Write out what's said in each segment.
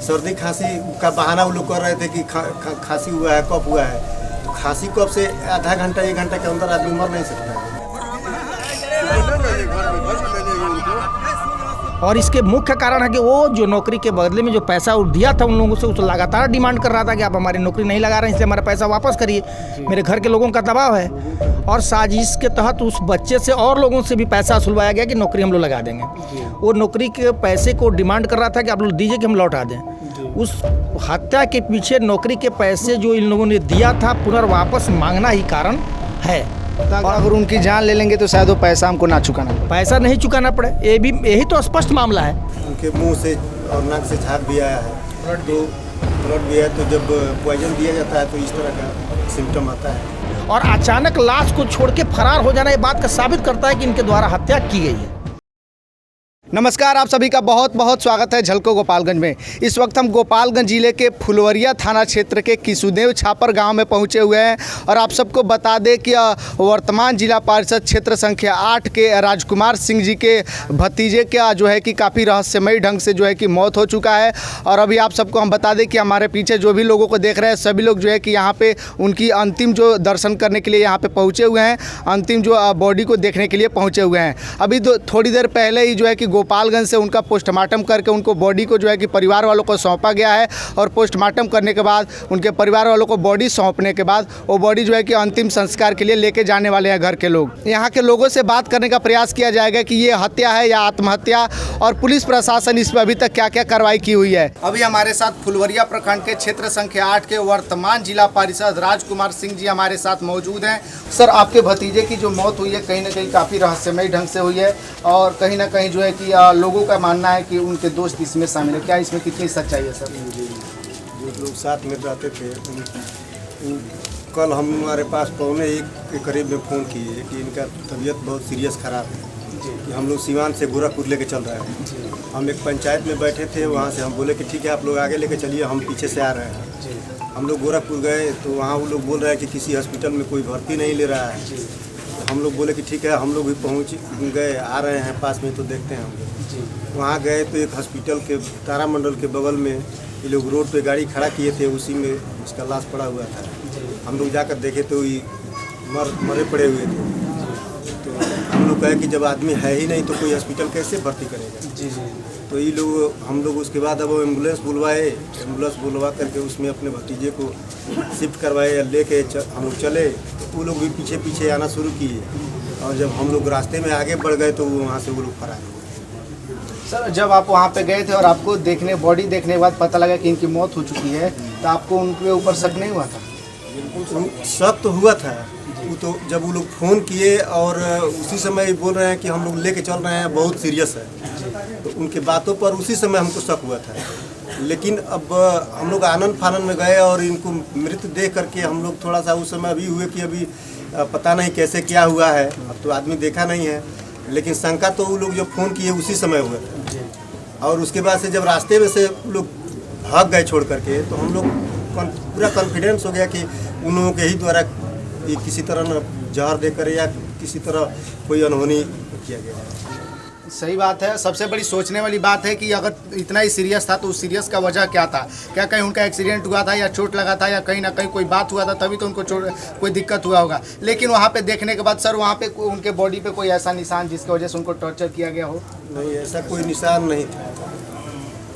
सर्दी खांसी का बहाना वो लोग कर रहे थे कि खांसी हुआ है, कफ हुआ है। तो खांसी कफ से आधा घंटा 1 घंटा के अंदर आदमी मर नहीं सकता है। और इसके मुख्य कारण है कि वो जो नौकरी के बदले में जो पैसा दिया था उन लोगों से, उस लगातार डिमांड कर रहा था कि आप हमारी नौकरी नहीं लगा रहे हैं, इसलिए हमारा पैसा वापस करिए। मेरे घर के लोगों का दबाव है और साजिश के तहत उस बच्चे से और लोगों से भी पैसा वसूलवाया गया कि नौकरी हम लोग लगा देंगे। वो नौकरी के पैसे को डिमांड कर रहा था कि आप लोग दीजिए कि हम लौटा दें। उस हत्या के पीछे नौकरी के पैसे जो इन लोगों ने दिया था पुनर्वापस मांगना ही कारण है। अगर उनकी जान ले लेंगे तो शायद वो पैसा हमको ना चुकाना पड़े। पैसा नहीं चुकाना पड़े, यही तो स्पष्ट मामला है। उनके मुंह से और नाक से झाग भी आया है, ब्लड भी है। तो जब पॉइजन दिया जाता है तो इस तरह का सिम्टम आता है। और अचानक लाश को छोड़ के फरार हो जाना ये बात का साबित करता है कि इनके द्वारा हत्या की गई है। नमस्कार, आप सभी का बहुत बहुत स्वागत है झलको गोपालगंज में। इस वक्त हम गोपालगंज जिले के फुलवरिया थाना क्षेत्र के किशुदेव छापर गांव में पहुंचे हुए हैं और आप सबको बता दें कि वर्तमान जिला परिषद क्षेत्र संख्या 8 के राजकुमार सिंह जी के भतीजे का जो है कि काफ़ी रहस्यमयी ढंग से जो है कि मौत हो चुका है। और अभी आप सबको हम बता दें कि हमारे पीछे जो भी लोगों को देख रहे हैं सभी लोग जो है कि यहाँ पर उनकी अंतिम जो दर्शन करने के लिए यहाँ पर पहुँचे हुए हैं, अंतिम जो बॉडी को देखने के लिए पहुँचे हुए हैं। अभी थोड़ी देर पहले ही जो है कि गोपालगंज से उनका पोस्टमार्टम करके उनको बॉडी को जो है कि परिवार वालों को सौंपा गया है। और पोस्टमार्टम करने के बाद उनके परिवार वालों को बॉडी सौंपने के बाद वो बॉडी जो है कि अंतिम संस्कार के लिए लेके जाने वाले हैं घर के लोग। यहाँ के लोगों से बात करने का प्रयास किया जाएगा कि ये हत्या है या आत्महत्या, और पुलिस प्रशासन इस पर अभी तक क्या क्या कार्रवाई की हुई है। अभी हमारे साथ फुलवरिया प्रखंड के क्षेत्र संख्या 8 के वर्तमान जिला पार्षद राजकुमार सिंह जी हमारे साथ मौजूद हैं। सर, आपके भतीजे की जो मौत हुई है कहीं ना कहीं काफ़ी रहस्यमयी ढंग से हुई है और कहीं ना कहीं जो है कि लोगों का मानना है कि उनके दोस्त इसमें शामिल है। क्या इसमें कितनी सच्चाई है सर? जो लोग साथ में रहते थे कल हमारे पास 1:15 के करीब में फ़ोन किए कि इनका तबीयत बहुत सीरियस ख़राब है कि हम लोग सीवान से गोरखपुर लेके चल रहे हैं। हम एक पंचायत में बैठे थे, वहाँ से हम बोले कि ठीक है आप लोग आगे लेके चलिए, हम पीछे से आ रहे हैं। हम लोग गोरखपुर गए तो वहाँ वो लोग बोल रहे हैं कि किसी हॉस्पिटल में कोई भर्ती नहीं ले रहा है। तो हम लोग बोले कि ठीक है, हम लोग भी पहुँच गए, आ रहे हैं पास में तो देखते हैं हम लोग। वहाँ गए तो एक हॉस्पिटल के तारामंडल के बगल में ये लोग रोड पे गाड़ी खड़ा किए थे, उसी में इसका लाश पड़ा हुआ था। हम लोग जाकर देखे तो ये मरे पड़े हुए थे। तो हम लोग कहे कि जब आदमी है ही नहीं तो कोई हॉस्पिटल कैसे भर्ती करेगा। तो ये लोग हम लोग उसके बाद अब एम्बुलेंस बुलवाए, एम्बुलेंस बुलवा करके उसमें अपने भतीजे को शिफ्ट करवाए या लेके हम लोग चले। तो वो लोग भी पीछे पीछे आना शुरू किए और जब हम लोग रास्ते में आगे बढ़ गए तो वहाँ से वो लोग फरार हो गए। सर, जब आप वहाँ पे गए थे और आपको बॉडी देखने के बाद पता लगा कि इनकी मौत हो चुकी है तो आपको उनके ऊपर शक नहीं हुआ था? शक तो हुआ था। वो तो जब वो लोग फ़ोन किए और उसी समय बोल रहे हैं कि हम लोग लेके चल रहे हैं, बहुत सीरियस है, तो उनके बातों पर उसी समय हमको शक हुआ था। लेकिन अब हम लोग आनंद फानंद में गए और इनको मृत देख करके हम लोग थोड़ा सा उस समय अभी हुए कि अभी पता नहीं कैसे क्या हुआ है, अब तो आदमी देखा नहीं है। लेकिन शंका तो वो लोग जो फ़ोन किए उसी समय हुआ था। और उसके बाद से जब रास्ते में से लोग भाग गए छोड़ करके तो हम लोग पूरा कॉन्फिडेंस हो गया कि उन लोगों के ही द्वारा किसी तरह न जहर देकर या किसी तरह कोई अनहोनी किया गया। सही बात है। सबसे बड़ी सोचने वाली बात है कि अगर इतना ही सीरियस था तो उस सीरियस का वजह क्या था? क्या कहीं उनका एक्सीडेंट हुआ था या चोट लगा था या कहीं ना कहीं कोई बात हुआ था तभी तो उनको कोई दिक्कत हुआ होगा। लेकिन वहाँ पे देखने के बाद सर वहाँ पे उनके बॉडी पे कोई ऐसा निशान जिसकी वजह से उनको टॉर्चर किया गया हो? नहीं, ऐसा कोई निशान नहीं था।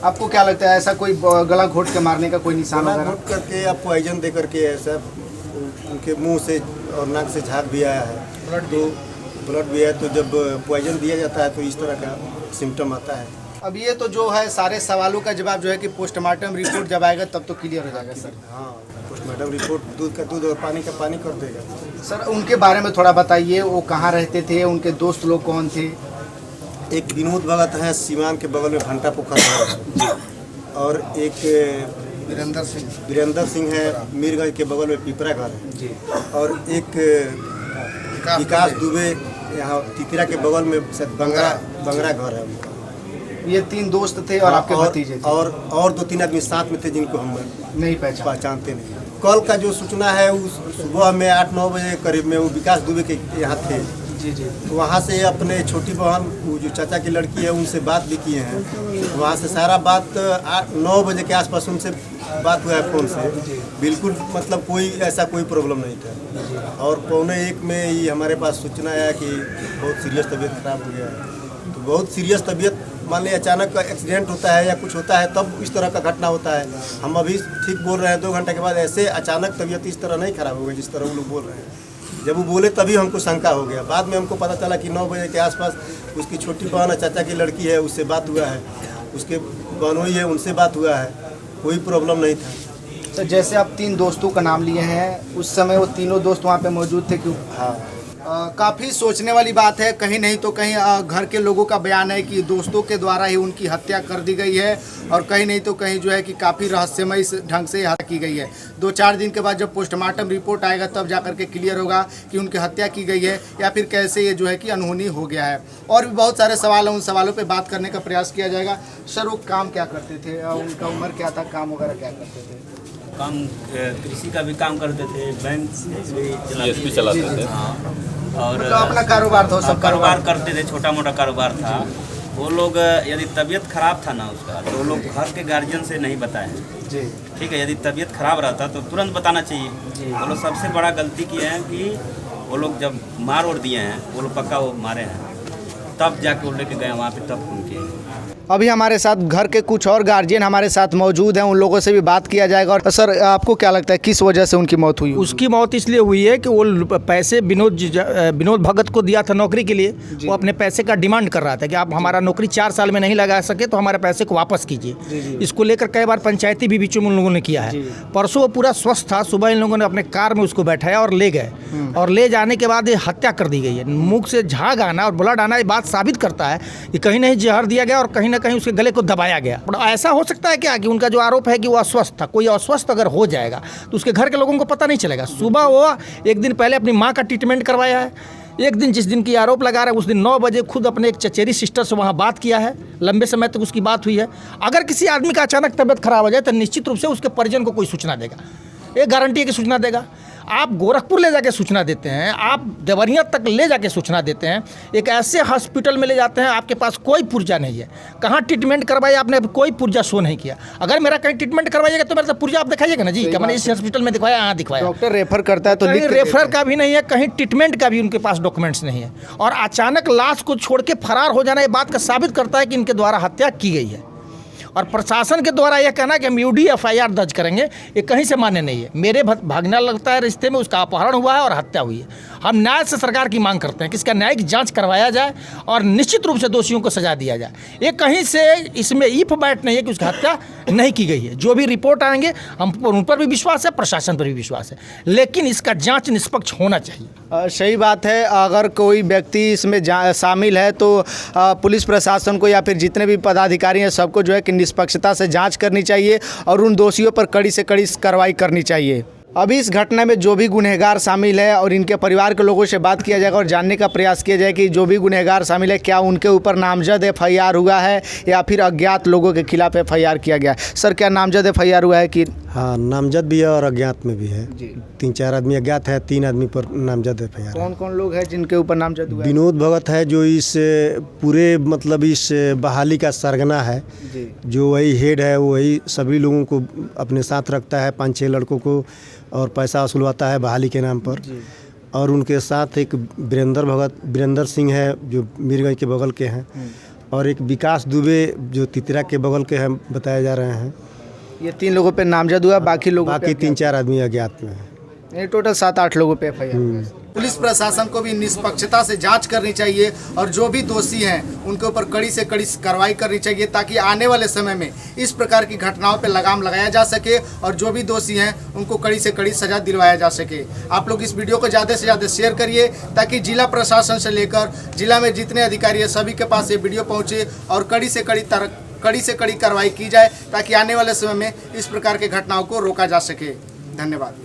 आपको क्या लगता है, ऐसा कोई गला घोट के मारने का कोई निशान वगैरह? घोट करके या पॉइजन दे करके ऐसा उनके मुंह से और नाक से झाग भी आया है, ब्लड भी है। तो जब पॉइजन दिया जाता है तो इस तरह का सिम्टम आता है। अब ये तो जो है सारे सवालों का जवाब जो है कि पोस्टमार्टम रिपोर्ट जब आएगा तब तो क्लियर हो जाएगा सर। हाँ, पोस्टमार्टम रिपोर्ट दूध का दूध और पानी का पानी कर देगा। सर, उनके बारे में थोड़ा बताइए, वो कहाँ रहते थे, उनके दोस्त लोग कौन थे? एक विनोद भगत हैं सीवान के बगल में घंटा पोखर है, और एक वीरेंद्र सिंह है मीरगंज के बगल में पिपरा घर है, और एक विकास दुबे यहाँ तितरा के बगल में बंगरा घर है उनका। ये 3 दोस्त थे और आपके भतीजे थे? और 2-3 आदमी साथ में थे जिनको हम नहीं पहचानते नहीं। कल का जो सूचना है उस सुबह में 8-9 बजे करीब में वो विकास दुबे के यहाँ थे जी जी। तो वहाँ से अपने छोटी बहन वो जो चाचा की लड़की है उनसे बात भी किए हैं। वहाँ से सारा बात 9 बजे के आसपास उनसे बात हुआ है फ़ोन से। बिल्कुल मतलब कोई ऐसा कोई प्रॉब्लम नहीं था। और 12:45 में ही हमारे पास सूचना आया कि बहुत सीरियस तबीयत खराब हो गया है। तो बहुत सीरियस तबीयत मान लीजिए अचानक एक्सीडेंट होता है या कुछ होता है तब इस तरह का घटना होता है। हम अभी ठीक बोल रहे हैं, 2 घंटे के बाद ऐसे अचानक तबीयत इस तरह नहीं खराब हो गई जिस तरह वो लोग बोल रहे हैं। जब वो बोले तभी हमको शंका हो गया। बाद में हमको पता चला कि 9 बजे के आसपास उसकी छोटी बहन चाचा की लड़की है उससे बात हुआ है, उसके बहनोई है उनसे बात हुआ है, कोई प्रॉब्लम नहीं था। तो जैसे आप 3 दोस्तों का नाम लिए हैं, उस समय वो तीनों दोस्त वहाँ पे मौजूद थे क्यों? हाँ, काफ़ी सोचने वाली बात है। कहीं नहीं तो कहीं घर के लोगों का बयान है कि दोस्तों के द्वारा ही उनकी हत्या कर दी गई है, और कहीं नहीं तो कहीं जो है कि काफ़ी रहस्यमय ढंग से हत्या की गई है। 2-4 दिन के बाद जब पोस्टमार्टम रिपोर्ट आएगा तब जाकर के क्लियर होगा कि उनकी हत्या की गई है या फिर कैसे ये जो है कि अनहोनी हो गया है। और भी बहुत सारे सवाल हैं, उन सवालों पर बात करने का प्रयास किया जाएगा। सर, वो काम क्या करते थे, उनका उम्र क्या था, काम वगैरह क्या करते थे? काम कृषि का भी काम करते थे, बैंक भी चलाते थे। हाँ, और मतलब अपना कारोबार था, सब कारोबार करते थे, छोटा मोटा कारोबार था। वो लोग यदि तबीयत खराब था ना उसका, तो वो लोग घर के गार्जियन से नहीं बताए हैं। जी ठीक है, यदि तबीयत खराब रहता तो तुरंत बताना चाहिए। वो लोग सबसे बड़ा गलती किए हैं कि वो लोग जब मार और दिए हैं, वो लोग पक्का वो मारे हैं, तब जाके वो लेके गए वहाँ पे, तब फोन किए। अभी हमारे साथ घर के कुछ और गार्जियन हमारे साथ मौजूद हैं, उन लोगों से भी बात किया जाएगा। और सर, आपको क्या लगता है किस वजह से उनकी मौत हुई? उसकी मौत इसलिए हुई है कि वो पैसे विनोद भगत को दिया था नौकरी के लिए। वो अपने पैसे का डिमांड कर रहा था कि आप हमारा नौकरी 4 साल में नहीं लगा सके तो हमारे पैसे को वापस कीजिए। इसको लेकर कई बार पंचायती भी बीचों में उन लोगों ने किया है। परसों वो पूरा स्वस्थ था, सुबह इन लोगों ने अपने कार में उसको बैठाया और ले गए, और ले जाने के बाद ये हत्या कर दी गई है। मुख से झाग आना और ब्लड आना ये बात साबित करता है कि कहीं नहीं जहर दिया गया और कहीं ना कहीं उसके गले को दबाया गया। ऐसा हो सकता है क्या कि उनका जो आरोप है कि वो अस्वस्थ था, कोई अस्वस्थ अगर हो जाएगा तो उसके घर के लोगों को पता नहीं चलेगा। सुबह वो 1 दिन पहले अपनी माँ का ट्रीटमेंट करवाया है, एक दिन जिस दिन की आरोप लगा रहा है उस दिन 9 बजे खुद अपने एक चचेरी सिस्टर से वहाँ बात किया है, लंबे समय तक उसकी बात हुई है। अगर किसी आदमी का अचानक तबीयत खराब हो जाए तो निश्चित रूप से उसके परिजन को कोई सूचना देगा, एक गारंटी है कि सूचना देगा। आप गोरखपुर ले जाके सूचना देते हैं, आप देवरिया तक ले जाके सूचना देते हैं, एक ऐसे हॉस्पिटल में ले जाते हैं आपके पास कोई पुर्जा नहीं है, कहाँ ट्रीटमेंट करवाइए आपने कोई पुर्जा शो नहीं किया। अगर मेरा कहीं ट्रीटमेंट करवाइएगा तो मेरा तो पुर्जा आप दिखाइएगा ना जी, क्या मैंने इस हॉस्पिटल में दिखवाया, यहाँ दिखवाया। डॉक्टर रेफर करता है तो कहीं रेफर का भी नहीं है, कहीं ट्रीटमेंट का भी उनके पास डॉक्यूमेंट्स नहीं है, और अचानक लाश को छोड़ के फरार हो जाना ये बात का साबित करता है कि इनके द्वारा हत्या की गई है। और प्रशासन के द्वारा यह कहना कि हम यूडी FIR दर्ज करेंगे, ये कहीं से मान्य नहीं है। मेरे भागना लगता है रिश्ते में उसका अपहरण हुआ है और हत्या हुई है। हम न्याय से सरकार की मांग करते हैं कि इसका न्यायिक जांच करवाया जाए और निश्चित रूप से दोषियों को सजा दिया जाए। ये कहीं से इसमें ईफ बैठ नहीं है कि उसकी हत्या नहीं की गई है। जो भी रिपोर्ट आएंगे हम उन पर भी विश्वास है, प्रशासन पर भी विश्वास है, लेकिन इसका जाँच निष्पक्ष होना चाहिए। सही बात है। अगर कोई व्यक्ति इसमें शामिल है तो पुलिस प्रशासन को या फिर जितने भी पदाधिकारी हैं सबको जो है कि निष्पक्षता से जांच करनी चाहिए और उन दोषियों पर कड़ी से कड़ी कार्रवाई करनी चाहिए। अभी इस घटना में जो भी गुनहगार शामिल है और इनके परिवार के लोगों से बात किया जाएगा और जानने का प्रयास किया जाए कि जो भी गुनहगार शामिल है क्या उनके ऊपर नामजद FIR हुआ है या फिर अज्ञात लोगों के खिलाफ FIR किया गया है। सर, क्या नामजद FIR हुआ है कि? हाँ, नामजद भी है और अज्ञात में भी है। 3-4 आदमी अज्ञात है, 3 आदमी पर नामजद FIR। कौन कौन लोग हैं जिनके ऊपर नामजद हुआ है? विनोद भगत है जो इस पूरे मतलब इस बहाली का सरगना है, जो वही हेड है, वही सभी लोगों को अपने साथ रखता है, 5-6 लड़कों को, और पैसा वसूलवाता है बहाली के नाम पर। और उनके साथ एक वीरेंद्र सिंह है जो मीरगंज के बगल के हैं, और एक विकास दुबे जो तितरा के बगल के हैं बताए जा रहे हैं। ये 3 लोगों पे नामजद हुआ, बाकी 3-4 आदमी अज्ञात में हैं। ये टोटल 7-8 लोगों पे FIR हुआ है। पुलिस प्रशासन को भी निष्पक्षता से जांच करनी चाहिए और जो भी दोषी हैं उनके ऊपर कड़ी से कड़ी कार्रवाई करनी चाहिए ताकि आने वाले समय में इस प्रकार की घटनाओं पर लगाम लगाया जा सके और जो भी दोषी हैं उनको कड़ी से कड़ी सजा दिलवाया जा सके। आप लोग इस वीडियो को ज़्यादा से ज़्यादा शेयर करिए ताकि जिला प्रशासन से लेकर जिला में जितने अधिकारी हैं सभी के पास ये वीडियो पहुँचे और कड़ी से कड़ी कार्रवाई की जाए ताकि आने वाले समय में इस प्रकार की घटनाओं को रोका जा सके। धन्यवाद।